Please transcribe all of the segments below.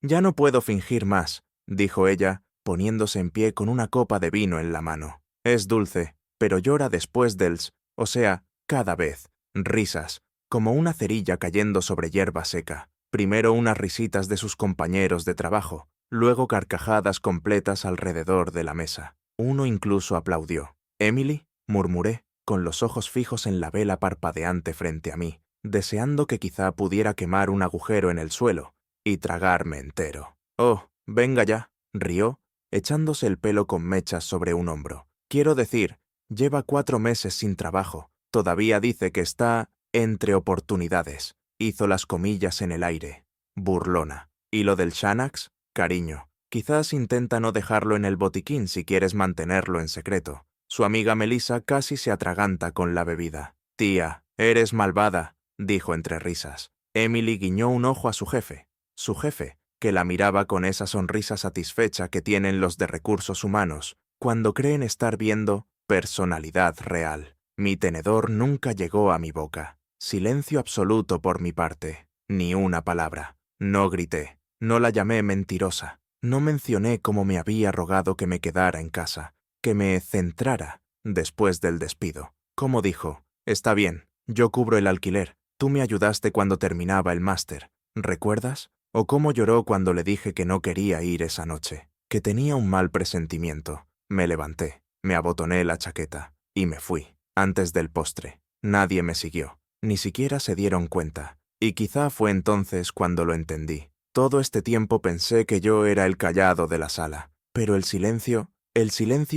Ya no puedo fingir más, dijo ella, poniéndose en pie con una copa de vino en la mano. Es dulce, pero llora después o sea, cada vez. Risas, como una cerilla cayendo sobre hierba seca. Primero unas risitas de sus compañeros de trabajo, luego carcajadas completas alrededor de la mesa. Uno incluso aplaudió. «Emily», murmuré, con los ojos fijos en la vela parpadeante frente a mí, deseando que quizá pudiera quemar un agujero en el suelo y tragarme entero. «Oh, venga ya», rió, echándose el pelo con mechas sobre un hombro. «Quiero decir, lleva 4 meses sin trabajo. Todavía dice que está entre oportunidades». Hizo las comillas en el aire. Burlona. «¿Y lo del Xanax? Cariño, quizás intenta no dejarlo en el botiquín si quieres mantenerlo en secreto». Su amiga Melissa casi se atraganta con la bebida. «Tía, eres malvada», dijo entre risas. Emily guiñó un ojo a su jefe, que la miraba con esa sonrisa satisfecha que tienen los de recursos humanos cuando creen estar viendo personalidad real. Mi tenedor nunca llegó a mi boca. Silencio absoluto por mi parte. Ni una palabra. No grité. No la llamé mentirosa. No mencioné cómo me había rogado que me quedara en casa, que me centrara después del despido. Como dijo, «Está bien, yo cubro el alquiler. Tú me ayudaste cuando terminaba el máster. ¿Recuerdas? O cómo lloró cuando le dije que no quería ir esa noche, que tenía un mal presentimiento». Me levanté, me abotoné la chaqueta y me fui. Antes del postre. Nadie me siguió. Ni siquiera se dieron cuenta. Y quizá fue entonces cuando lo entendí. Todo este tiempo pensé que yo era el callado de la sala. Pero el silencio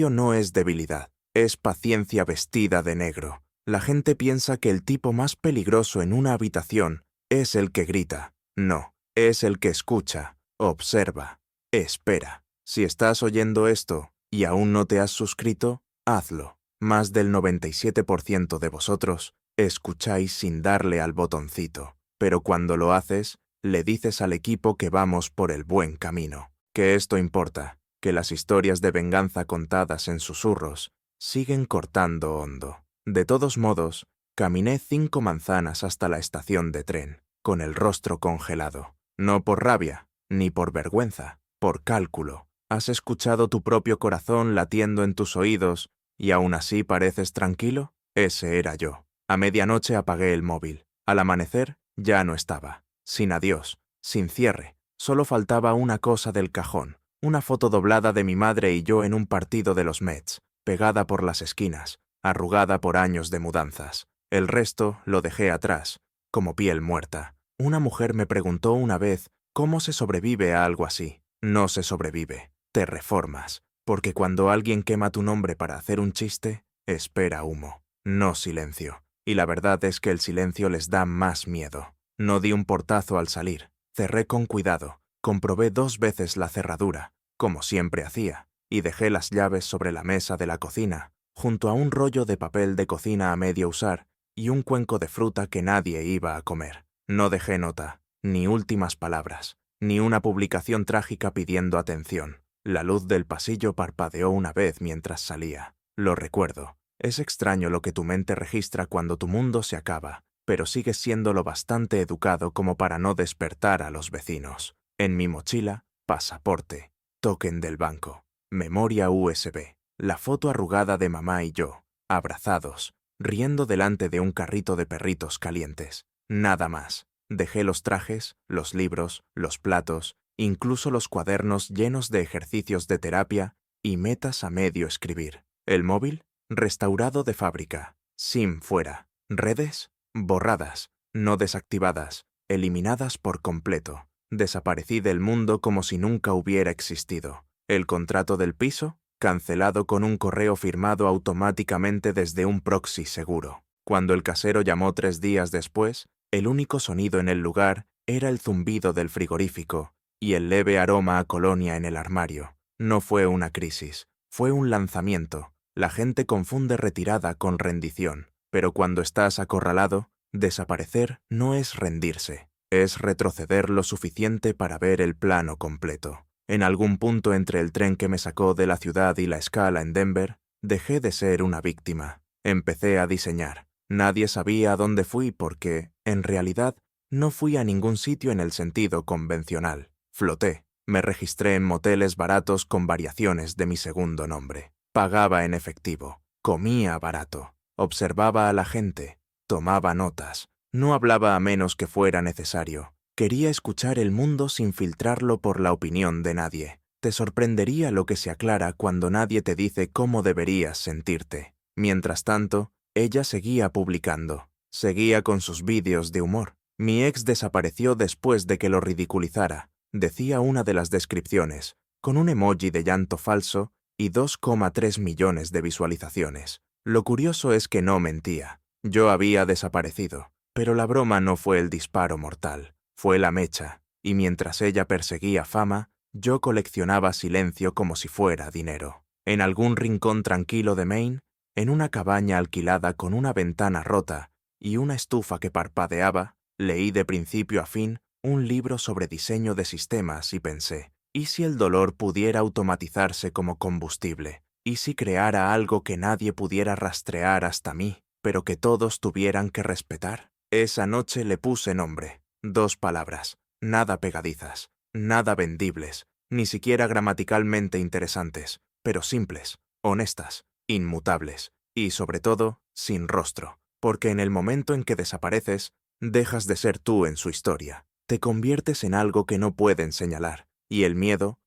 no es debilidad. Es paciencia vestida de negro. La gente piensa que el tipo más peligroso en una habitación es el que grita. No, es el que escucha, observa, espera. Si estás oyendo esto y aún no te has suscrito, hazlo. Más del 97% de vosotros escucháis sin darle al botoncito, pero cuando lo haces, le dices al equipo que vamos por el buen camino, que esto importa, que las historias de venganza contadas en susurros siguen cortando hondo. De todos modos, caminé 5 manzanas hasta la estación de tren, con el rostro congelado. No por rabia, ni por vergüenza, por cálculo. ¿Has escuchado tu propio corazón latiendo en tus oídos y aún así pareces tranquilo? Ese era yo. A medianoche apagué el móvil. Al amanecer ya no estaba. Sin adiós, sin cierre. Solo faltaba una cosa del cajón. Una foto doblada de mi madre y yo en un partido de los Mets, pegada por las esquinas, arrugada por años de mudanzas. El resto lo dejé atrás, como piel muerta. Una mujer me preguntó una vez cómo se sobrevive a algo así. No se sobrevive, te reformas, porque cuando alguien quema tu nombre para hacer un chiste, espera humo, no silencio. Y la verdad es que el silencio les da más miedo. No di un portazo al salir, cerré con cuidado, comprobé 2 veces la cerradura, como siempre hacía, y dejé las llaves sobre la mesa de la cocina, junto a un rollo de papel de cocina a medio usar y un cuenco de fruta que nadie iba a comer. No dejé nota, ni últimas palabras, ni una publicación trágica pidiendo atención. La luz del pasillo parpadeó una vez mientras salía. Lo recuerdo. Es extraño lo que tu mente registra cuando tu mundo se acaba, pero sigues siendo lo bastante educado como para no despertar a los vecinos. En mi mochila, pasaporte, token del banco, memoria USB, la foto arrugada de mamá y yo, abrazados, riendo delante de un carrito de perritos calientes. Nada más. Dejé los trajes, los libros, los platos, incluso los cuadernos llenos de ejercicios de terapia y metas a medio escribir. El móvil, restaurado de fábrica. SIM fuera. Redes, borradas, no desactivadas, eliminadas por completo. Desaparecí del mundo como si nunca hubiera existido. El contrato del piso, cancelado con un correo firmado automáticamente desde un proxy seguro. Cuando el casero llamó 3 días después, el único sonido en el lugar era el zumbido del frigorífico y el leve aroma a colonia en el armario. No fue una crisis, fue un lanzamiento. La gente confunde retirada con rendición, pero cuando estás acorralado, desaparecer no es rendirse, es retroceder lo suficiente para ver el plano completo. En algún punto entre el tren que me sacó de la ciudad y la escala en Denver, dejé de ser una víctima. Empecé a diseñar. Nadie sabía a dónde fui porque, en realidad, no fui a ningún sitio en el sentido convencional. Floté. Me registré en moteles baratos con variaciones de mi segundo nombre. Pagaba en efectivo. Comía barato. Observaba a la gente. Tomaba notas. No hablaba a menos que fuera necesario. Quería escuchar el mundo sin filtrarlo por la opinión de nadie. Te sorprendería lo que se aclara cuando nadie te dice cómo deberías sentirte. Mientras tanto, ella seguía publicando. Seguía con sus vídeos de humor. Mi ex desapareció después de que lo ridiculizara, decía una de las descripciones, con un emoji de llanto falso y 2,3 millones de visualizaciones. Lo curioso es que no mentía. Yo había desaparecido, pero la broma no fue el disparo mortal, fue la mecha, y mientras ella perseguía fama, yo coleccionaba silencio como si fuera dinero. En algún rincón tranquilo de Maine, en una cabaña alquilada con una ventana rota y una estufa que parpadeaba, leí de principio a fin un libro sobre diseño de sistemas y pensé, ¿y si el dolor pudiera automatizarse como combustible? ¿Y si creara algo que nadie pudiera rastrear hasta mí, pero que todos tuvieran que respetar? Esa noche le puse nombre, 2 palabras, nada pegadizas, nada vendibles, ni siquiera gramaticalmente interesantes, pero simples, honestas, inmutables, y sobre todo, sin rostro, porque en el momento en que desapareces, dejas de ser tú en su historia, te conviertes en algo que no pueden señalar, y el miedo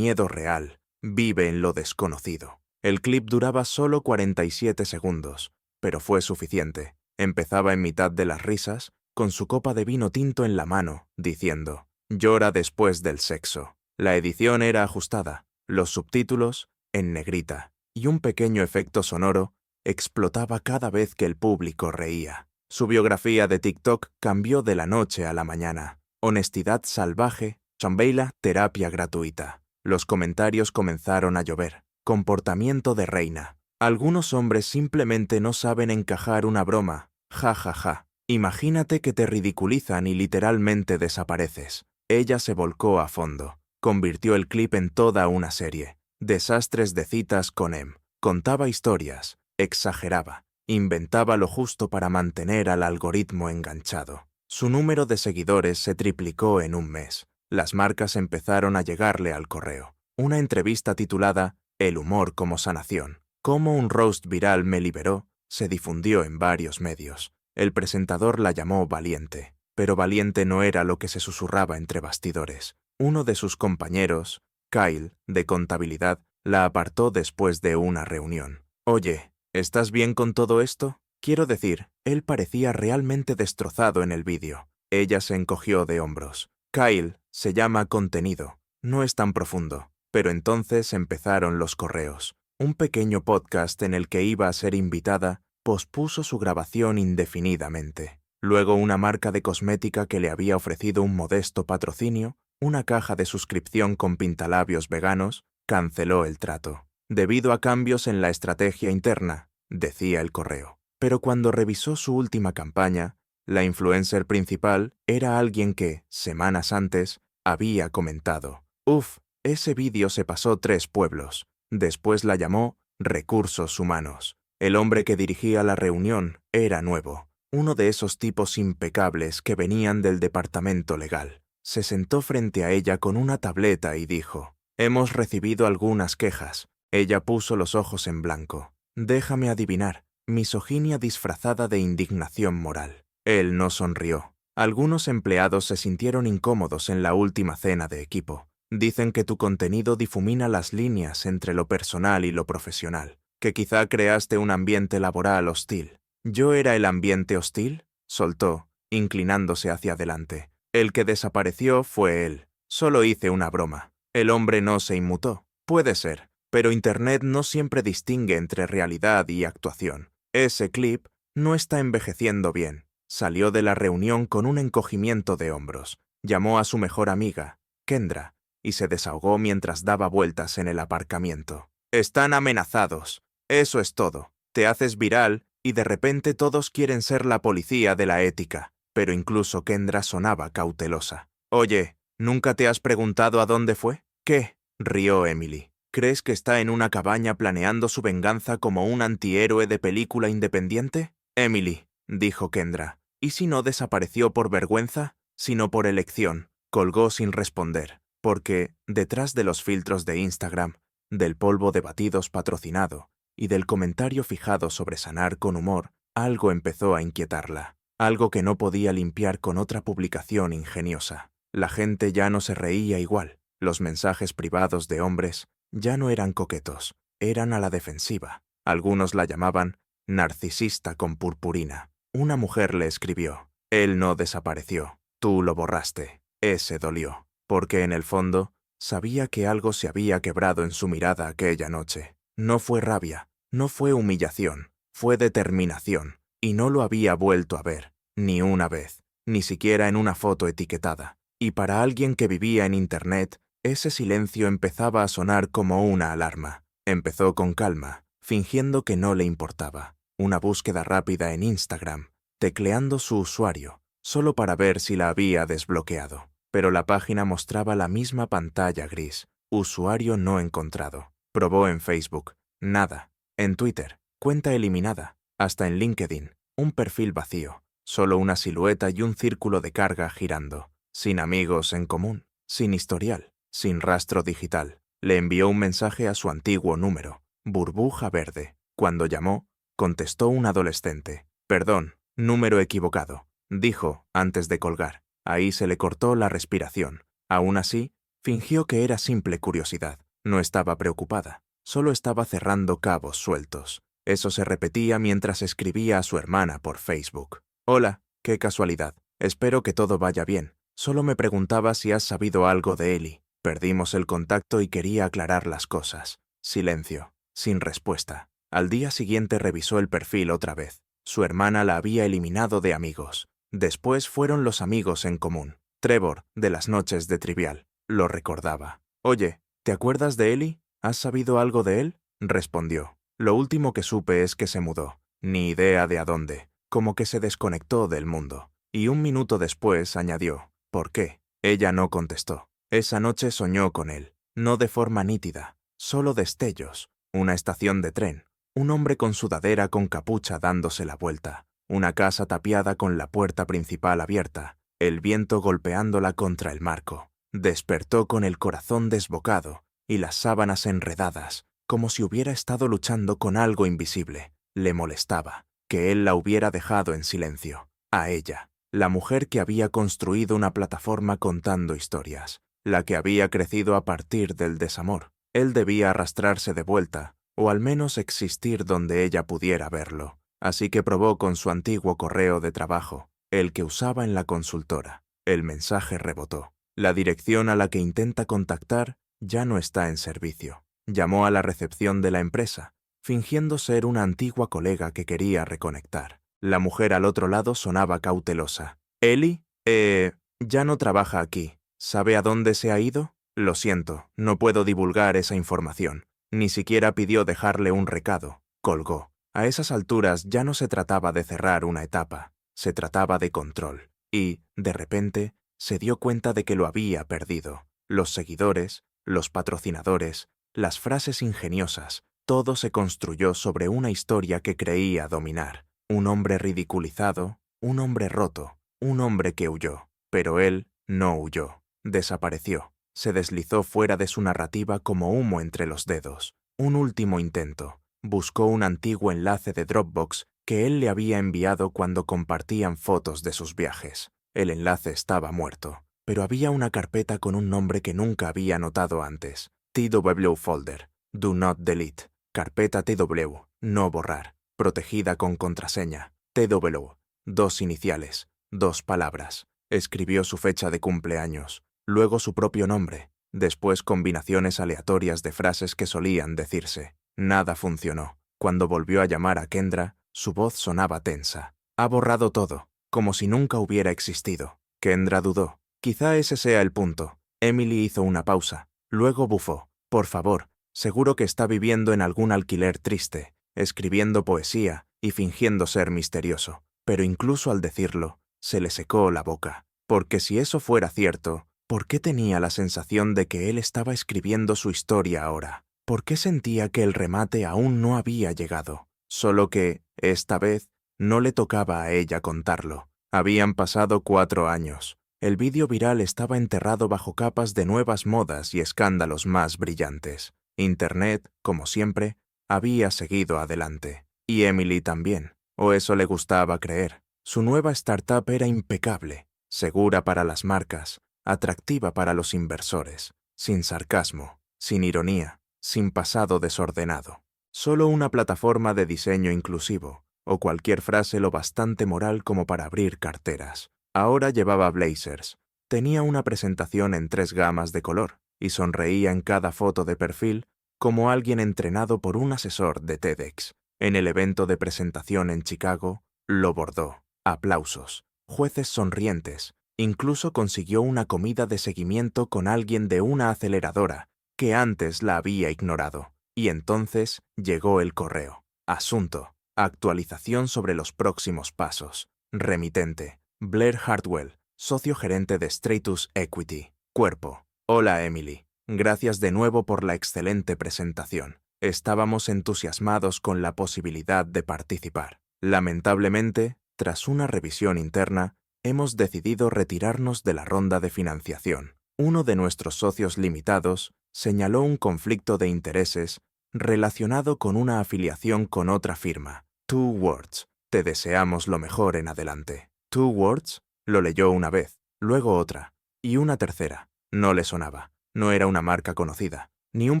real, vive en lo desconocido. El clip duraba solo 47 segundos, pero fue suficiente. Empezaba en mitad de las risas, con su copa de vino tinto en la mano, diciendo, «Llora después del sexo». La edición era ajustada, los subtítulos en negrita, y un pequeño efecto sonoro explotaba cada vez que el público reía. Su biografía de TikTok cambió de la noche a la mañana. Honestidad salvaje, Chambeila, terapia gratuita. Los comentarios comenzaron a llover. Comportamiento de reina. Algunos hombres simplemente no saben encajar una broma. Ja, ja, ja. Imagínate que te ridiculizan y literalmente desapareces. Ella se volcó a fondo. Convirtió el clip en toda una serie. Desastres de citas con Em. Contaba historias. Exageraba. Inventaba lo justo para mantener al algoritmo enganchado. Su número de seguidores se triplicó en un mes. Las marcas empezaron a llegarle al correo. Una entrevista titulada «El humor como sanación. Cómo un roast viral me liberó» se difundió en varios medios. El presentador la llamó valiente, pero valiente no era lo que se susurraba entre bastidores. Uno de sus compañeros, Kyle, de contabilidad, la apartó después de una reunión. «Oye, ¿estás bien con todo esto?» Quiero decir, él parecía realmente destrozado en el vídeo. Ella se encogió de hombros. Kyle se llama contenido. No es tan profundo. Pero entonces empezaron los correos. Un pequeño podcast en el que iba a ser invitada pospuso su grabación indefinidamente. Luego una marca de cosmética que le había ofrecido un modesto patrocinio, una caja de suscripción con pintalabios veganos, canceló el trato. Debido a cambios en la estrategia interna, decía el correo. Pero cuando revisó su última campaña, la influencer principal era alguien que, semanas antes, había comentado: «Uf, ese vídeo se pasó 3 pueblos». Después la llamó Recursos Humanos. El hombre que dirigía la reunión era nuevo, uno de esos tipos impecables que venían del departamento legal. Se sentó frente a ella con una tableta y dijo: «Hemos recibido algunas quejas». Ella puso los ojos en blanco. «Déjame adivinar». Misoginia disfrazada de indignación moral. Él no sonrió. Algunos empleados se sintieron incómodos en la última cena de equipo. Dicen que tu contenido difumina las líneas entre lo personal y lo profesional, que quizá creaste un ambiente laboral hostil. ¿Yo era el ambiente hostil?, soltó, inclinándose hacia adelante. El que desapareció fue él. Solo hice una broma. El hombre no se inmutó. Puede ser, pero Internet no siempre distingue entre realidad y actuación. Ese clip no está envejeciendo bien. Salió de la reunión con un encogimiento de hombros. Llamó a su mejor amiga, Kendra, y se desahogó mientras daba vueltas en el aparcamiento. «Están amenazados. Eso es todo. Te haces viral y de repente todos quieren ser la policía de la ética». Pero incluso Kendra sonaba cautelosa. «Oye, ¿nunca te has preguntado a dónde fue?» «¿Qué?», rió Emily. «¿Crees que está en una cabaña planeando su venganza como un antihéroe de película independiente?» «Emily», dijo Kendra, «¿y si no desapareció por vergüenza, sino por elección?» Colgó sin responder. porque, detrás de los filtros de Instagram, del polvo de batidos patrocinado y del comentario fijado sobre sanar con humor, algo empezó a inquietarla, algo que no podía limpiar con otra publicación ingeniosa. La gente ya no se reía igual, los mensajes privados de hombres ya no eran coquetos, eran a la defensiva. Algunos la llamaban narcisista con purpurina. Una mujer le escribió: «Él no desapareció, tú lo borraste». Ese dolió, porque en el fondo sabía que algo se había quebrado en su mirada aquella noche. No fue rabia, no fue humillación, fue determinación, y no lo había vuelto a ver, ni una vez, ni siquiera en una foto etiquetada. Y para alguien que vivía en Internet, ese silencio empezaba a sonar como una alarma. Empezó con calma, fingiendo que no le importaba. Una búsqueda rápida en Instagram, tecleando su usuario, solo para ver si la había desbloqueado. Pero la página mostraba la misma pantalla gris. Usuario no encontrado. Probó en Facebook. Nada. En Twitter. Cuenta eliminada. Hasta en LinkedIn. Un perfil vacío. Solo una silueta y un círculo de carga girando. Sin amigos en común. Sin historial. Sin rastro digital. Le envió un mensaje a su antiguo número. Burbuja verde. Cuando llamó, contestó un adolescente. «Perdón, número equivocado», dijo antes de colgar. Ahí se le cortó la respiración. Aún así, fingió que era simple curiosidad. No estaba preocupada, solo estaba cerrando cabos sueltos. Eso se repetía mientras escribía a su hermana por Facebook. «Hola, qué casualidad. Espero que todo vaya bien. Solo me preguntaba si has sabido algo de Eli. Perdimos el contacto y quería aclarar las cosas». Silencio, sin respuesta. Al día siguiente revisó el perfil otra vez. Su hermana la había eliminado de amigos. Después fueron los amigos en común. Trevor, de las noches de Trivial, lo recordaba. «Oye, ¿te acuerdas de Eli? ¿Has sabido algo de él?», respondió. «Lo último que supe es que se mudó. Ni idea de a dónde. Como que se desconectó del mundo». Y un minuto después añadió: «¿Por qué?». Ella no contestó. Esa noche soñó con él. No de forma nítida, solo destellos. Una estación de tren. Un hombre con sudadera con capucha dándose la vuelta. Una casa tapiada con la puerta principal abierta, el viento golpeándola contra el marco. Despertó con el corazón desbocado y las sábanas enredadas, como si hubiera estado luchando con algo invisible. Le molestaba que él la hubiera dejado en silencio. A ella, la mujer que había construido una plataforma contando historias, la que había crecido a partir del desamor. Él debía arrastrarse de vuelta, o al menos existir donde ella pudiera verlo. Así que probó con su antiguo correo de trabajo, el que usaba en la consultora. El mensaje rebotó. La dirección a la que intenta contactar ya no está en servicio. Llamó a la recepción de la empresa, fingiendo ser una antigua colega que quería reconectar. La mujer al otro lado sonaba cautelosa. «¿Eli? Ya no trabaja aquí. ¿Sabe a dónde se ha ido? Lo siento, no puedo divulgar esa información». Ni siquiera pidió dejarle un recado. Colgó. A esas alturas ya no se trataba de cerrar una etapa, se trataba de control. Y, de repente, se dio cuenta de que lo había perdido. Los seguidores, los patrocinadores, las frases ingeniosas, todo se construyó sobre una historia que creía dominar. Un hombre ridiculizado, un hombre roto, un hombre que huyó. Pero él no huyó. Desapareció. Se deslizó fuera de su narrativa como humo entre los dedos. Un último intento. Buscó un antiguo enlace de Dropbox que él le había enviado cuando compartían fotos de sus viajes. El enlace estaba muerto, pero había una carpeta con un nombre que nunca había notado antes. TW Folder. Do not delete. Carpeta TW. No borrar. Protegida con contraseña. TW. 2 iniciales. 2 palabras. Escribió su fecha de cumpleaños. Luego su propio nombre, después combinaciones aleatorias de frases que solían decirse. Nada funcionó. Cuando volvió a llamar a Kendra, su voz sonaba tensa. «Ha borrado todo, como si nunca hubiera existido». Kendra dudó. «Quizá ese sea el punto». Emily hizo una pausa. Luego bufó. «Por favor, seguro que está viviendo en algún alquiler triste, escribiendo poesía y fingiendo ser misterioso». Pero incluso al decirlo, se le secó la boca. Porque si eso fuera cierto, ¿por qué tenía la sensación de que él estaba escribiendo su historia ahora? ¿Por qué sentía que el remate aún no había llegado? Solo que, esta vez, no le tocaba a ella contarlo. Habían pasado 4 años. El vídeo viral estaba enterrado bajo capas de nuevas modas y escándalos más brillantes. Internet, como siempre, había seguido adelante. Y Emily también, o eso le gustaba creer. Su nueva startup era impecable, segura para las marcas, atractiva para los inversores, sin sarcasmo, sin ironía, sin pasado desordenado. Solo una plataforma de diseño inclusivo, o cualquier frase lo bastante moral como para abrir carteras. Ahora llevaba blazers, tenía una presentación en 3 gamas de color y sonreía en cada foto de perfil como alguien entrenado por un asesor de TEDx. En el evento de presentación en Chicago, lo bordó. Aplausos, jueces sonrientes, incluso consiguió una comida de seguimiento con alguien de una aceleradora que antes la había ignorado. Y entonces llegó el correo. Asunto. Actualización sobre los próximos pasos. Remitente. Blair Hartwell, socio gerente de Stratus Equity. Cuerpo. Hola Emily. Gracias de nuevo por la excelente presentación. Estábamos entusiasmados con la posibilidad de participar. Lamentablemente, tras una revisión interna, hemos decidido retirarnos de la ronda de financiación. Uno de nuestros socios limitados señaló un conflicto de intereses relacionado con una afiliación con otra firma, Two Words. Te deseamos lo mejor en adelante. Two Words lo leyó una vez, luego otra, y una tercera. No le sonaba. No era una marca conocida, ni un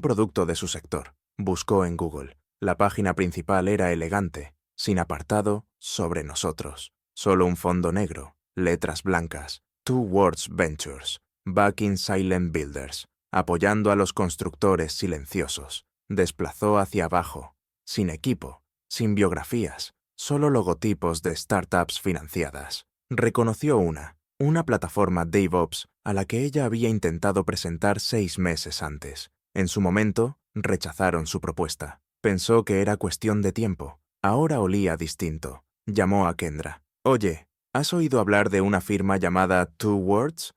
producto de su sector. Buscó en Google. La página principal era elegante, sin apartado, sobre nosotros. Solo un fondo negro, letras blancas. Two Words Ventures, backing silent builders, apoyando a los constructores silenciosos. Desplazó hacia abajo, sin equipo, sin biografías, solo logotipos de startups financiadas. Reconoció una plataforma DevOps a la que ella había intentado presentar 6 meses antes. En su momento, rechazaron su propuesta. Pensó que era cuestión de tiempo. Ahora olía distinto. Llamó a Kendra. Oye, ¿has oído hablar de una firma llamada Two Words?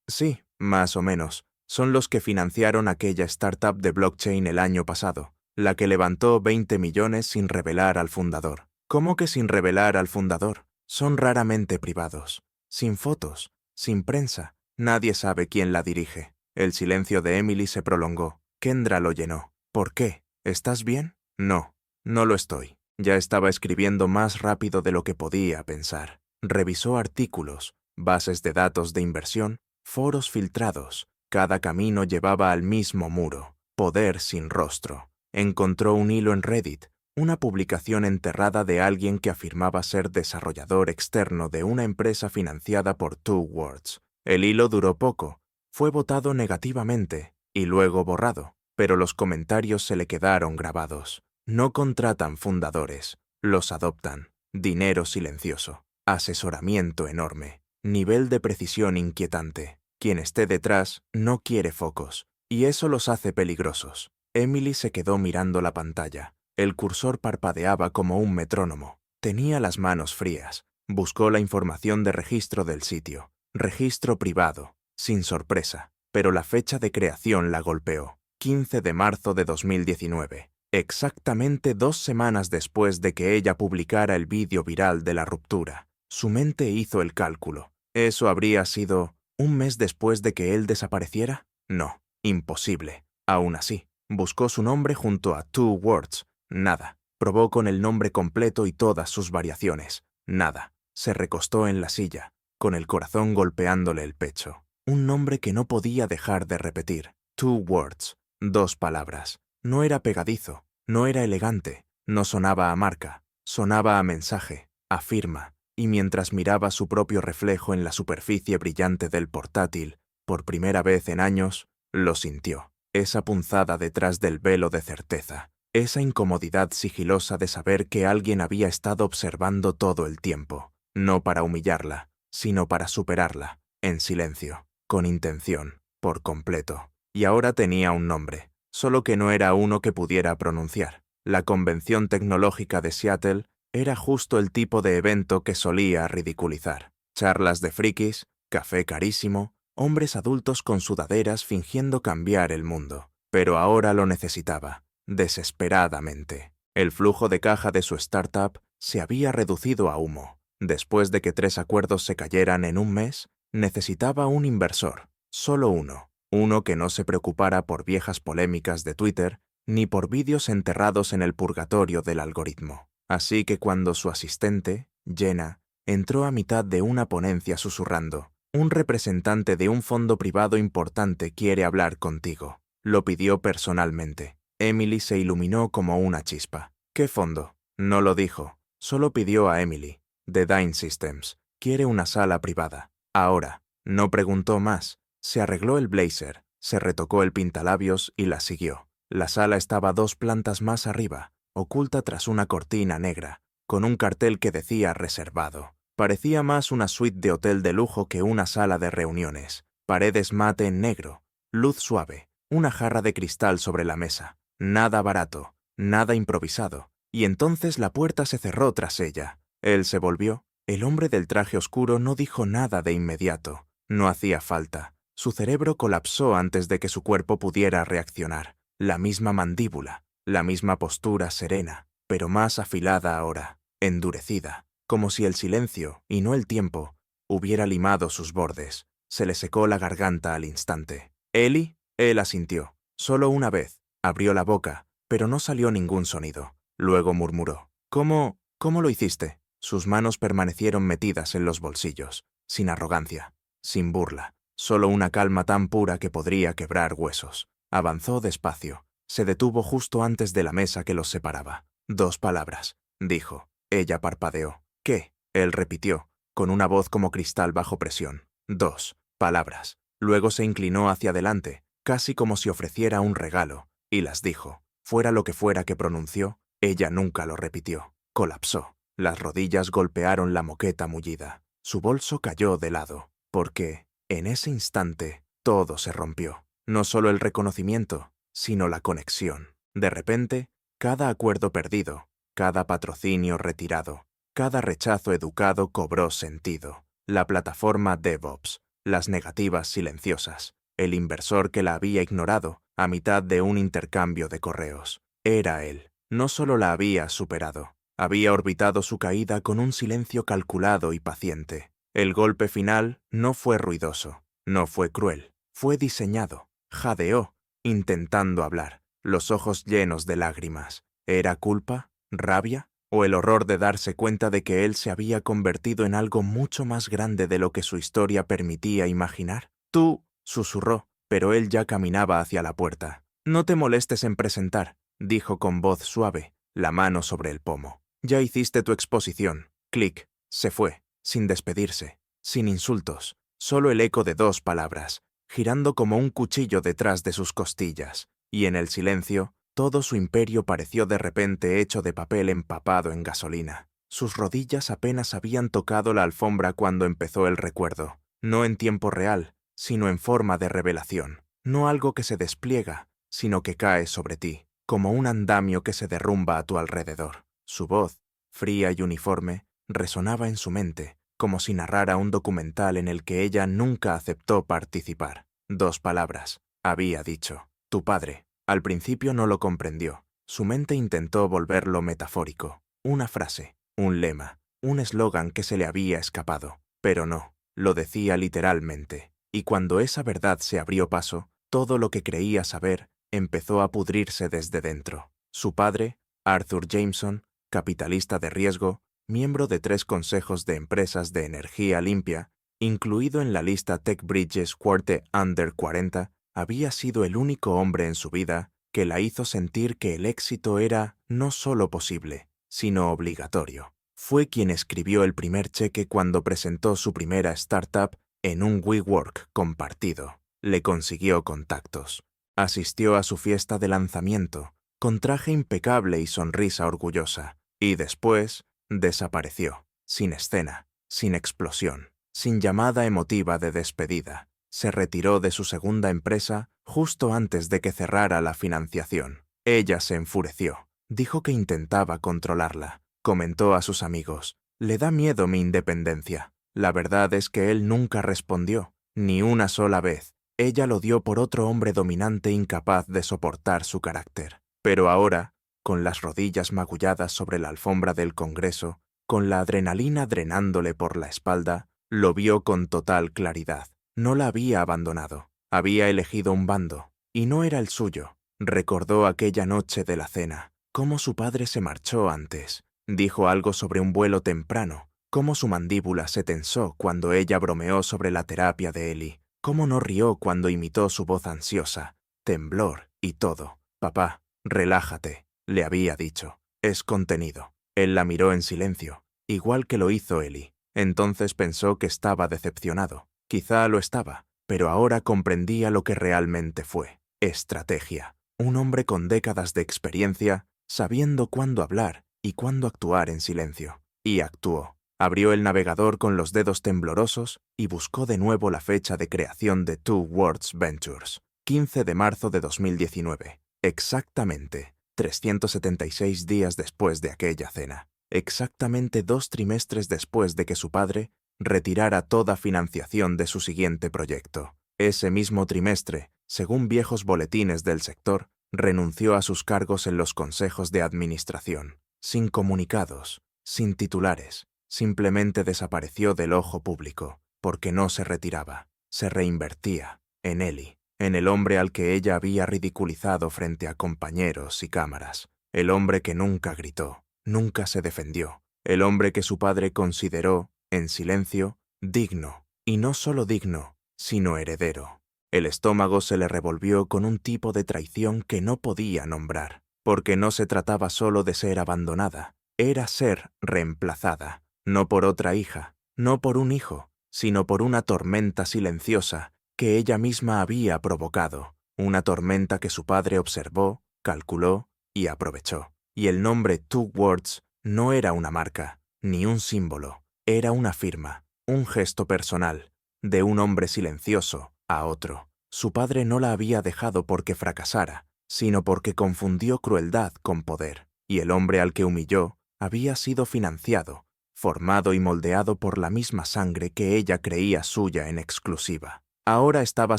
Sí, más o menos. Son los que financiaron aquella startup de blockchain el año pasado, la que levantó 20 millones sin revelar al fundador. ¿Cómo que sin revelar al fundador? Son raramente privados. Sin fotos, sin prensa. Nadie sabe quién la dirige. El silencio de Emily se prolongó. Kendra lo llenó. ¿Por qué? ¿Estás bien? No, no lo estoy. Ya estaba escribiendo más rápido de lo que podía pensar. Revisó artículos, bases de datos de inversión, foros filtrados. Cada camino llevaba al mismo muro. Poder sin rostro. Encontró un hilo en Reddit, una publicación enterrada de alguien que afirmaba ser desarrollador externo de una empresa financiada por Two Words. El hilo duró poco, fue votado negativamente y luego borrado, pero los comentarios se le quedaron grabados. No contratan fundadores, los adoptan. Dinero silencioso, asesoramiento enorme, nivel de precisión inquietante. Quien esté detrás no quiere focos, y eso los hace peligrosos. Emily se quedó mirando la pantalla. El cursor parpadeaba como un metrónomo. Tenía las manos frías. Buscó la información de registro del sitio. Registro privado, sin sorpresa, pero la fecha de creación la golpeó. 15 de marzo de 2019. Exactamente 2 semanas después de que ella publicara el vídeo viral de la ruptura. Su mente hizo el cálculo. ¿Eso habría sido 1 mes después de que él desapareciera? No, imposible. Aún así, buscó su nombre junto a Two Words. Nada. Probó con el nombre completo y todas sus variaciones. Nada. Se recostó en la silla, con el corazón golpeándole el pecho. Un nombre que no podía dejar de repetir. Two Words. 2 palabras. No era pegadizo, no era elegante, no sonaba a marca, sonaba a mensaje, a firma, y mientras miraba su propio reflejo en la superficie brillante del portátil, por primera vez en años, lo sintió. Esa punzada detrás del velo de certeza, esa incomodidad sigilosa de saber que alguien había estado observando todo el tiempo, no para humillarla, sino para superarla, en silencio, con intención, por completo. Y ahora tenía un nombre, solo que no era uno que pudiera pronunciar. La convención tecnológica de Seattle era justo el tipo de evento que solía ridiculizar. Charlas de frikis, café carísimo, hombres adultos con sudaderas fingiendo cambiar el mundo. Pero ahora lo necesitaba, desesperadamente. El flujo de caja de su startup se había reducido a humo. Después de que 3 acuerdos se cayeran en 1 mes, Necesitaba un inversor, solo uno. Uno que no se preocupara por viejas polémicas de Twitter ni por vídeos enterrados en el purgatorio del algoritmo. Así que cuando su asistente, Jenna, entró a mitad de una ponencia susurrando, «Un representante de un fondo privado importante quiere hablar contigo», lo pidió personalmente. Emily se iluminó como una chispa. «¿Qué fondo?» No lo dijo, solo pidió a Emily. «The Dyn Systems. Quiere una sala privada. Ahora». No preguntó más. Se arregló el blazer, se retocó el pintalabios y la siguió. La sala estaba 2 plantas más arriba, oculta tras una cortina negra, con un cartel que decía reservado. Parecía más una suite de hotel de lujo que una sala de reuniones. Paredes mate en negro, luz suave, una jarra de cristal sobre la mesa. Nada barato, nada improvisado. Y entonces la puerta se cerró tras ella. Él se volvió. El hombre del traje oscuro no dijo nada de inmediato. No hacía falta. Su cerebro colapsó antes de que su cuerpo pudiera reaccionar. La misma mandíbula, la misma postura serena, pero más afilada ahora, endurecida, como si el silencio, y no el tiempo, hubiera limado sus bordes. Se le secó la garganta al instante. «¿Eli?» Él asintió. Solo una vez. Abrió la boca, pero no salió ningún sonido. Luego murmuró. «¿Cómo lo hiciste?» Sus manos permanecieron metidas en los bolsillos, sin arrogancia, sin burla, solo una calma tan pura que podría quebrar huesos. Avanzó despacio. Se detuvo justo antes de la mesa que los separaba. «2 palabras», dijo. Ella parpadeó. «¿Qué?» Él repitió, con una voz como cristal bajo presión. «2 palabras». Luego se inclinó hacia adelante, casi como si ofreciera un regalo, y las dijo. Fuera lo que fuera que pronunció, ella nunca lo repitió. Colapsó. Las rodillas golpearon la moqueta mullida. Su bolso cayó de lado, porque, en ese instante, todo se rompió. No solo el reconocimiento, sino la conexión. De repente, cada acuerdo perdido, cada patrocinio retirado, cada rechazo educado cobró sentido. La plataforma DevOps, las negativas silenciosas, el inversor que la había ignorado a mitad de un intercambio de correos. Era él. No solo la había superado, había orbitado su caída con un silencio calculado y paciente. El golpe final no fue ruidoso, no fue cruel, fue diseñado. Jadeó, intentando hablar, los ojos llenos de lágrimas. ¿Era culpa? ¿Rabia? ¿O el horror de darse cuenta de que él se había convertido en algo mucho más grande de lo que su historia permitía imaginar? «Tú», susurró, pero él ya caminaba hacia la puerta. «No te molestes en presentar», dijo con voz suave, la mano sobre el pomo. «Ya hiciste tu exposición». Clic. Se fue, sin despedirse, sin insultos, solo el eco de 2 palabras, girando como un cuchillo detrás de sus costillas, y en el silencio, todo su imperio pareció de repente hecho de papel empapado en gasolina. Sus rodillas apenas habían tocado la alfombra cuando empezó el recuerdo, no en tiempo real, sino en forma de revelación, no algo que se despliega, sino que cae sobre ti, como un andamio que se derrumba a tu alrededor. Su voz, fría y uniforme, resonaba en su mente, como si narrara un documental en el que ella nunca aceptó participar. 2 palabras, había dicho. «Tu padre». Al principio no lo comprendió. Su mente intentó volverlo metafórico. Una frase, un lema, un eslogan que se le había escapado. Pero no, lo decía literalmente. Y cuando esa verdad se abrió paso, todo lo que creía saber empezó a pudrirse desde dentro. Su padre, Arthur Jameson, capitalista de riesgo, miembro de 3 consejos de empresas de energía limpia, incluido en la lista Tech Bridges Quarter Under 40, había sido el único hombre en su vida que la hizo sentir que el éxito era no solo posible, sino obligatorio. Fue quien escribió el primer cheque cuando presentó su primera startup en un WeWork compartido. Le consiguió contactos. Asistió a su fiesta de lanzamiento, con traje impecable y sonrisa orgullosa, y después desapareció, sin escena, sin explosión, sin llamada emotiva de despedida. Se retiró de su segunda empresa justo antes de que cerrara la financiación. Ella se enfureció. Dijo que intentaba controlarla. Comentó a sus amigos: «Le da miedo mi independencia». La verdad es que él nunca respondió, ni una sola vez. Ella lo dio por otro hombre dominante incapaz de soportar su carácter. Pero ahora, con las rodillas magulladas sobre la alfombra del Congreso, con la adrenalina drenándole por la espalda, Lo vio con total claridad. No la había abandonado. Había elegido un bando, y no era el suyo. Recordó aquella noche de la cena, cómo su padre se marchó antes. Dijo algo sobre un vuelo temprano, cómo su mandíbula se tensó cuando ella bromeó sobre la terapia de Ellie, cómo no rió cuando imitó su voz ansiosa, temblor y todo. Papá, relájate, le había dicho. Es contenido. Él la miró en silencio, igual que lo hizo Ellie. Entonces pensó que estaba decepcionado. Quizá lo estaba, pero ahora comprendía lo que realmente fue. Estrategia. Un hombre con décadas de experiencia, sabiendo cuándo hablar y cuándo actuar en silencio. Y actuó. Abrió el navegador con los dedos temblorosos y buscó de nuevo la fecha de creación de Two Worlds Ventures. 15 de marzo de 2019. Exactamente 376 días después de aquella cena. Exactamente 2 trimestres después de que su padre retirara toda financiación de su siguiente proyecto. Ese mismo trimestre, según viejos boletines del sector, renunció a sus cargos en los consejos de administración. Sin comunicados, sin titulares, simplemente desapareció del ojo público, porque no se retiraba, se reinvertía en Ellie, en el hombre al que ella había ridiculizado frente a compañeros y cámaras, el hombre que nunca gritó, nunca se defendió, el hombre que su padre consideró, en silencio, digno, y no solo digno, sino heredero. El estómago se le revolvió con un tipo de traición que no podía nombrar, porque no se trataba solo de ser abandonada, era ser reemplazada, no por otra hija, no por un hijo, sino por una tormenta silenciosa que ella misma había provocado, una tormenta que su padre observó, calculó y aprovechó. Y el nombre Two Worlds no era una marca, ni un símbolo, era una firma, un gesto personal, de un hombre silencioso a otro. Su padre no la había dejado porque fracasara, sino porque confundió crueldad con poder, y el hombre al que humilló había sido financiado, formado y moldeado por la misma sangre que ella creía suya en exclusiva. Ahora estaba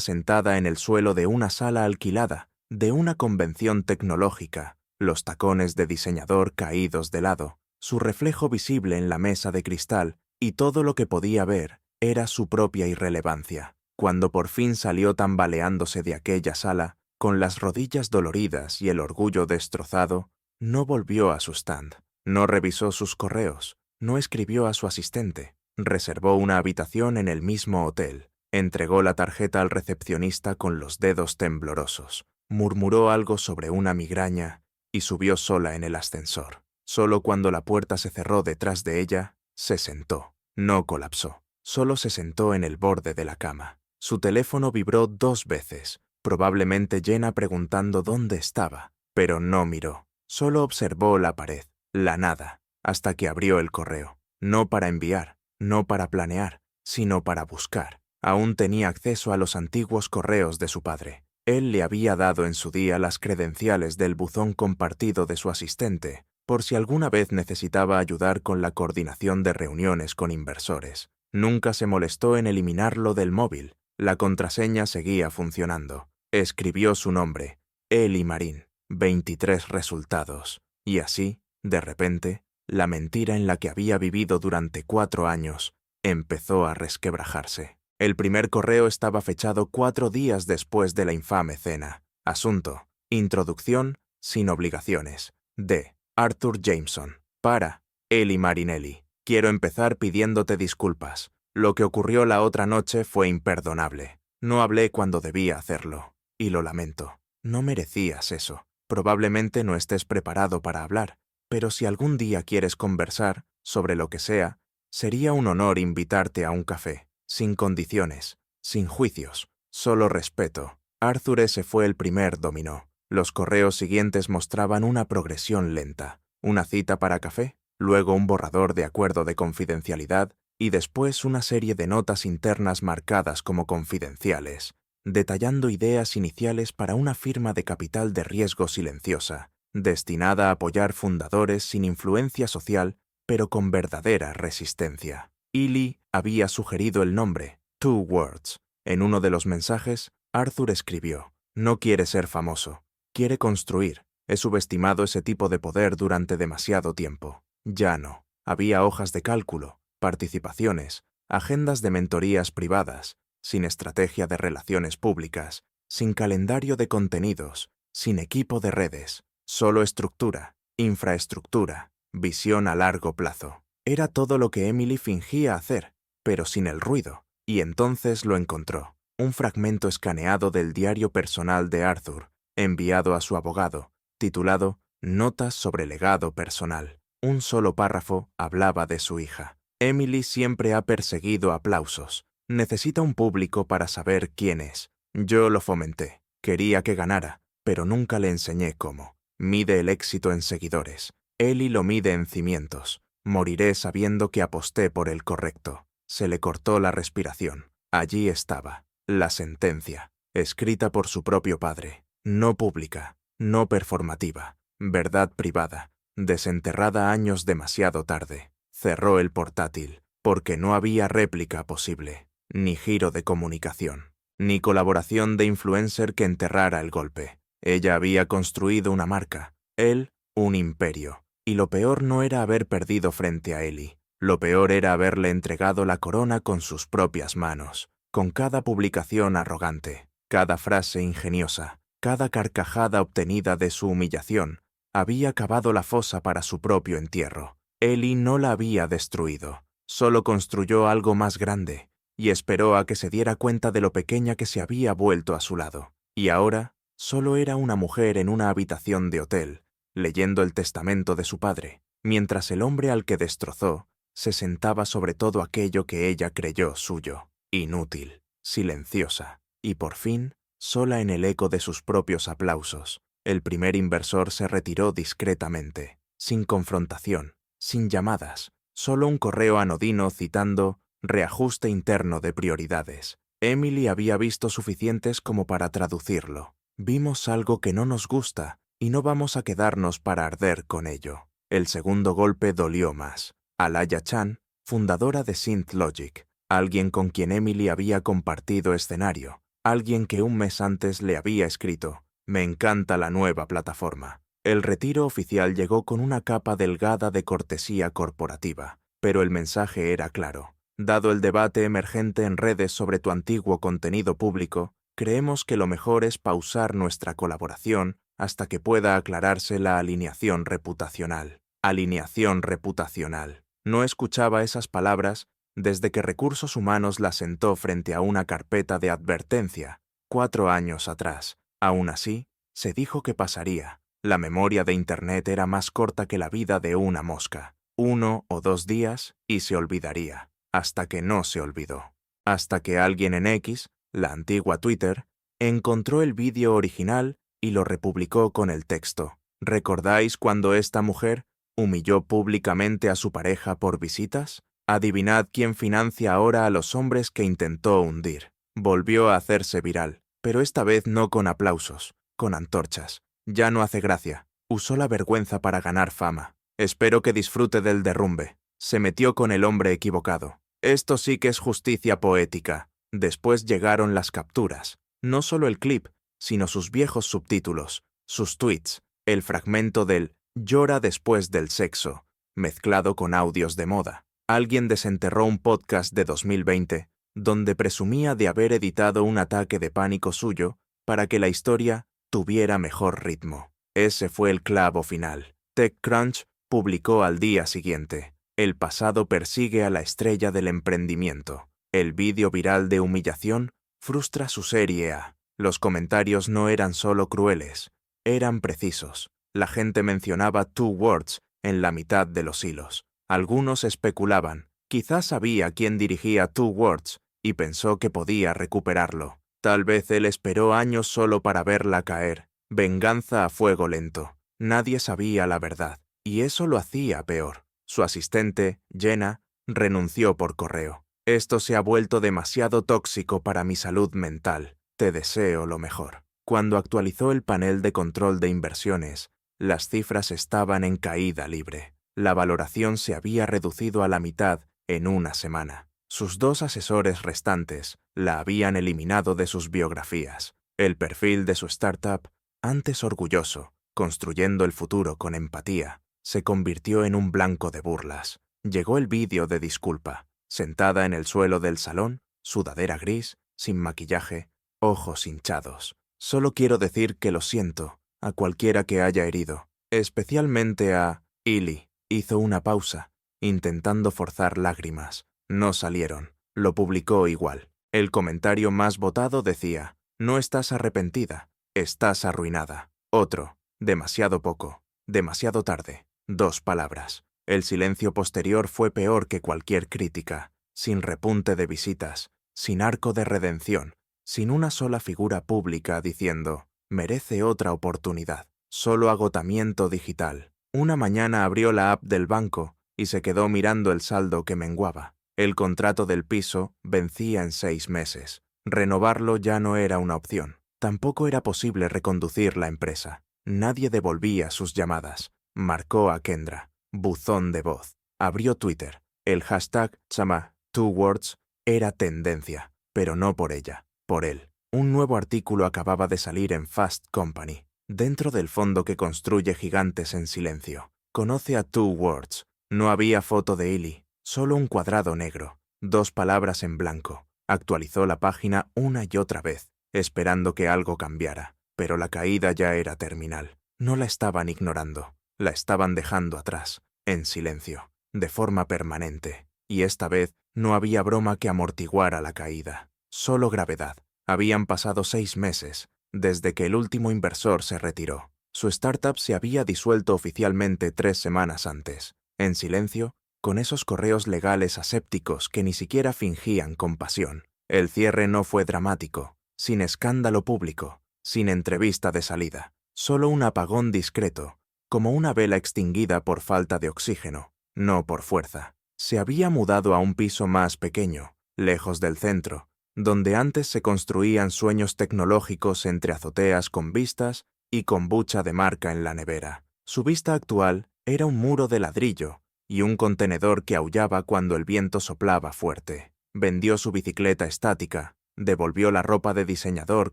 sentada en el suelo de una sala alquilada, de una convención tecnológica, los tacones de diseñador caídos de lado, su reflejo visible en la mesa de cristal, y todo lo que podía ver era su propia irrelevancia. Cuando por fin salió tambaleándose de aquella sala, con las rodillas doloridas y el orgullo destrozado, no volvió a su stand, no revisó sus correos, no escribió a su asistente, reservó una habitación en el mismo hotel, entregó la tarjeta al recepcionista con los dedos temblorosos, murmuró algo sobre una migraña y subió sola en el ascensor. Solo cuando la puerta se cerró detrás de ella, se sentó. No colapsó, solo se sentó en el borde de la cama. Su teléfono vibró 2 veces, probablemente Jenna preguntando dónde estaba, pero no miró. Solo observó la pared, la nada, hasta que abrió el correo. No para enviar, no para planear, sino para buscar. Aún tenía acceso a los antiguos correos de su padre. Él le había dado en su día las credenciales del buzón compartido de su asistente, por si alguna vez necesitaba ayudar con la coordinación de reuniones con inversores. Nunca se molestó en eliminarlo del móvil. La contraseña seguía funcionando. Escribió su nombre, Ellie Marín, 23 resultados. Y así, de repente, la mentira en la que había vivido durante 4 años empezó a resquebrajarse. El primer correo estaba fechado 4 días después de la infame cena. Asunto: introducción sin obligaciones. De Arthur Jameson. Para Ellie Marinelli. Quiero empezar pidiéndote disculpas. Lo que ocurrió la otra noche fue imperdonable. No hablé cuando debía hacerlo. Y lo lamento. No merecías eso. Probablemente no estés preparado para hablar, pero si algún día quieres conversar, sobre lo que sea, sería un honor invitarte a un café. Sin condiciones, sin juicios, solo respeto. Arthur ese fue el primer dominó. Los correos siguientes mostraban una progresión lenta. Una cita para café, luego un borrador de acuerdo de confidencialidad y después una serie de notas internas marcadas como confidenciales, detallando ideas iniciales para una firma de capital de riesgo silenciosa, destinada a apoyar fundadores sin influencia social, pero con verdadera resistencia. Ellie había sugerido el nombre, Two Worlds. En uno de los mensajes, Arthur escribió: no quiere ser famoso, quiere construir. He subestimado ese tipo de poder durante demasiado tiempo. Ya no. Había hojas de cálculo, participaciones, agendas de mentorías privadas, sin estrategia de relaciones públicas, sin calendario de contenidos, sin equipo de redes, solo estructura, infraestructura, visión a largo plazo. Era todo lo que Emily fingía hacer, pero sin el ruido, y entonces lo encontró. Un fragmento escaneado del diario personal de Arthur, enviado a su abogado, titulado Notas sobre legado personal. Un solo párrafo hablaba de su hija. Emily siempre ha perseguido aplausos. Necesita un público para saber quién es. Yo lo fomenté. Quería que ganara, pero nunca le enseñé cómo. Mide el éxito en seguidores. Ellie lo mide en cimientos. Moriré sabiendo que aposté por el correcto. Se le cortó la respiración. Allí estaba, la sentencia, escrita por su propio padre. No pública, no performativa. Verdad privada, desenterrada años demasiado tarde. Cerró el portátil, porque no había réplica posible, ni giro de comunicación, ni colaboración de influencer que enterrara el golpe. Ella había construido una marca, él un imperio, y lo peor no era haber perdido frente a Ellie. Lo peor era haberle entregado la corona con sus propias manos, con cada publicación arrogante, cada frase ingeniosa, cada carcajada obtenida de su humillación. Había cavado la fosa para su propio entierro. Ellie no la había destruido, solo construyó algo más grande, y esperó a que se diera cuenta de lo pequeña que se había vuelto a su lado. Y ahora, solo era una mujer en una habitación de hotel, leyendo el testamento de su padre, mientras el hombre al que destrozó se sentaba sobre todo aquello que ella creyó suyo, inútil, silenciosa, y por fin, sola en el eco de sus propios aplausos. El primer inversor se retiró discretamente, sin confrontación, sin llamadas, solo un correo anodino citando reajuste interno de prioridades. Emily había visto suficientes como para traducirlo. Vimos algo que no nos gusta y no vamos a quedarnos para arder con ello. El segundo golpe dolió más. Alaya Chan, fundadora de SynthLogic, alguien con quien Emily había compartido escenario, alguien que un mes antes le había escrito: «Me encanta la nueva plataforma». El retiro oficial llegó con una capa delgada de cortesía corporativa, pero el mensaje era claro. Dado el debate emergente en redes sobre tu antiguo contenido público, creemos que lo mejor es pausar nuestra colaboración hasta que pueda aclararse la alineación reputacional. Alineación reputacional. No escuchaba esas palabras desde que Recursos Humanos las sentó frente a una carpeta de advertencia, 4 años atrás. Aún así, se dijo que pasaría. La memoria de Internet era más corta que la vida de una mosca. 1 o 2 días y se olvidaría. Hasta que no se olvidó. Hasta que alguien en X, la antigua Twitter, encontró el vídeo original y lo republicó con el texto: ¿recordáis cuando esta mujer humilló públicamente a su pareja por visitas? Adivinad quién financia ahora a los hombres que intentó hundir. Volvió a hacerse viral, pero esta vez no con aplausos, con antorchas. Ya no hace gracia. Usó la vergüenza para ganar fama. Espero que disfrute del derrumbe. Se metió con el hombre equivocado. Esto sí que es justicia poética. Después llegaron las capturas. No solo el clip, sino sus viejos subtítulos, sus tweets, el fragmento del «llora después del sexo», mezclado con audios de moda. Alguien desenterró un podcast de 2020 donde presumía de haber editado un ataque de pánico suyo para que la historia tuviera mejor ritmo. Ese fue el clavo final. TechCrunch publicó al día siguiente: «El pasado persigue a la estrella del emprendimiento». El vídeo viral de humillación frustra su serie A. Los comentarios no eran solo crueles, eran precisos. La gente mencionaba two words en la mitad de los hilos. Algunos especulaban. Quizás sabía quién dirigía two words y pensó que podía recuperarlo. Tal vez él esperó años solo para verla caer. Venganza a fuego lento. Nadie sabía la verdad, y eso lo hacía peor. Su asistente, Jenna, renunció por correo. «Esto se ha vuelto demasiado tóxico para mi salud mental. Te deseo lo mejor». Cuando actualizó el panel de control de inversiones, las cifras estaban en caída libre. La valoración se había reducido a la mitad en una semana. Sus 2 asesores restantes la habían eliminado de sus biografías. El perfil de su startup, antes orgulloso, construyendo el futuro con empatía, se convirtió en un blanco de burlas. Llegó el vídeo de disculpa. sentada en el suelo del salón, sudadera gris, sin maquillaje, ojos hinchados. Solo quiero decir que lo siento a cualquiera que haya herido, especialmente a Illy. Hizo una pausa, intentando forzar lágrimas. No salieron. Lo publicó igual. El comentario más votado decía: no estás arrepentida, estás arruinada. Otro: demasiado poco, demasiado tarde. 2 palabras. El silencio posterior fue peor que cualquier crítica, sin repunte de visitas, sin arco de redención, sin una sola figura pública diciendo: merece otra oportunidad. Solo agotamiento digital. Una mañana abrió la app del banco y se quedó mirando el saldo que menguaba. El contrato del piso vencía en 6 meses. Renovarlo ya no era una opción. Tampoco era posible reconducir la empresa. Nadie devolvía sus llamadas. Marcó a Kendra. Buzón de voz. Abrió Twitter. El hashtag #2words era tendencia, pero no por ella, por él. Un nuevo artículo acababa de salir en Fast Company, dentro del fondo que construye gigantes en silencio. Conoce a 2words. No había foto de Illy, solo un cuadrado negro, 2 palabras en blanco. Actualizó la página una y otra vez, esperando que algo cambiara, pero la caída ya era terminal. No la estaban ignorando, la estaban dejando atrás, en silencio, de forma permanente. Y esta vez no había broma que amortiguara la caída, solo gravedad. Habían pasado 6 meses, desde que el último inversor se retiró. Su startup se había disuelto oficialmente 3 semanas antes, en silencio, con esos correos legales asépticos que ni siquiera fingían compasión. El cierre no fue dramático, sin escándalo público, sin entrevista de salida, solo un apagón discreto, como una vela extinguida por falta de oxígeno, no por fuerza. Se había mudado a un piso más pequeño, lejos del centro, donde antes se construían sueños tecnológicos entre azoteas con vistas y kombucha de marca en la nevera. Su vista actual era un muro de ladrillo y un contenedor que aullaba cuando el viento soplaba fuerte. Vendió su bicicleta estática, devolvió la ropa de diseñador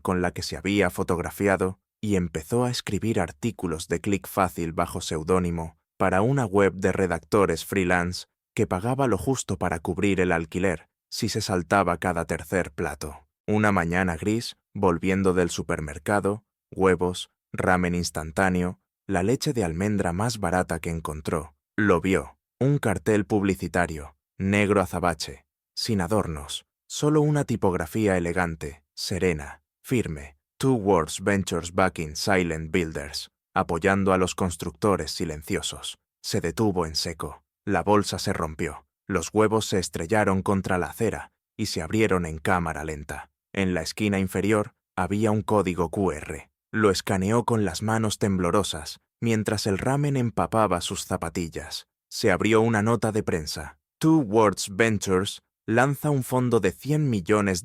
con la que se había fotografiado y empezó a escribir artículos de clic fácil bajo seudónimo para una web de redactores freelance que pagaba lo justo para cubrir el alquiler si se saltaba cada tercer plato. Una mañana gris, volviendo del supermercado, huevos, ramen instantáneo, la leche de almendra más barata que encontró, lo vio. Un cartel publicitario, negro azabache, sin adornos, solo una tipografía elegante, serena, firme. 2words Ventures Backing Silent Builders, apoyando a los constructores silenciosos. Se detuvo en seco. La bolsa se rompió. Los huevos se estrellaron contra la acera y se abrieron en cámara lenta. En la esquina inferior había un código QR. Lo escaneó con las manos temblorosas, mientras el ramen empapaba sus zapatillas. Se abrió una nota de prensa. 2words Ventures lanza un fondo de $100 millones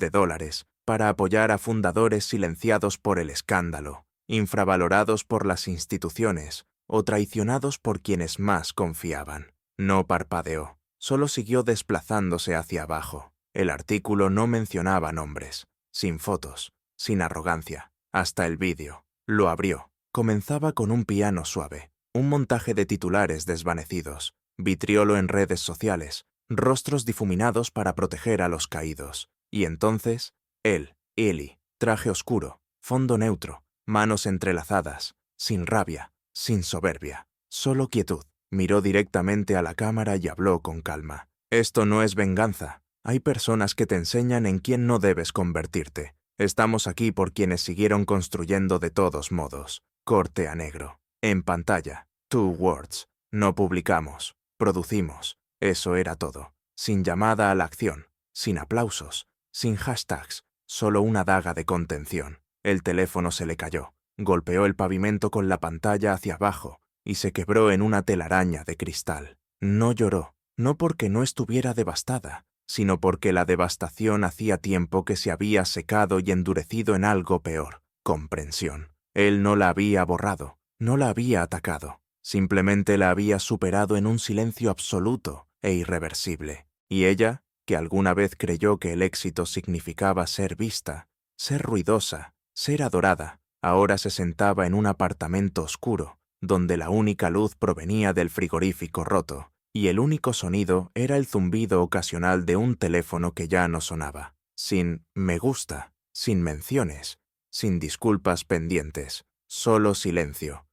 para apoyar a fundadores silenciados por el escándalo, infravalorados por las instituciones o traicionados por quienes más confiaban. No parpadeó, solo siguió desplazándose hacia abajo. El artículo no mencionaba nombres, sin fotos, sin arrogancia. Hasta el vídeo. Lo abrió. Comenzaba con un piano suave, un montaje de titulares desvanecidos, vitriolo en redes sociales, rostros difuminados para proteger a los caídos. Y entonces, él, Illy, traje oscuro, fondo neutro, manos entrelazadas, sin rabia, sin soberbia, solo quietud. Miró directamente a la cámara y habló con calma. Esto no es venganza. Hay personas que te enseñan en quién no debes convertirte. Estamos aquí por quienes siguieron construyendo de todos modos. Corte a negro. En pantalla. 2words. No publicamos. Producimos. Eso era todo. Sin llamada a la acción. Sin aplausos. Sin hashtags. Solo una daga de contención. El teléfono se le cayó. Golpeó el pavimento con la pantalla hacia abajo y se quebró en una telaraña de cristal. No lloró. No porque no estuviera devastada, sino porque la devastación hacía tiempo que se había secado y endurecido en algo peor, comprensión. Él no la había borrado, no la había atacado, simplemente la había superado en un silencio absoluto e irreversible. Y ella, que alguna vez creyó que el éxito significaba ser vista, ser ruidosa, ser adorada, ahora se sentaba en un apartamento oscuro, donde la única luz provenía del frigorífico roto, y el único sonido era el zumbido ocasional de un teléfono que ya no sonaba, sin me gusta, sin menciones, sin disculpas pendientes, solo silencio.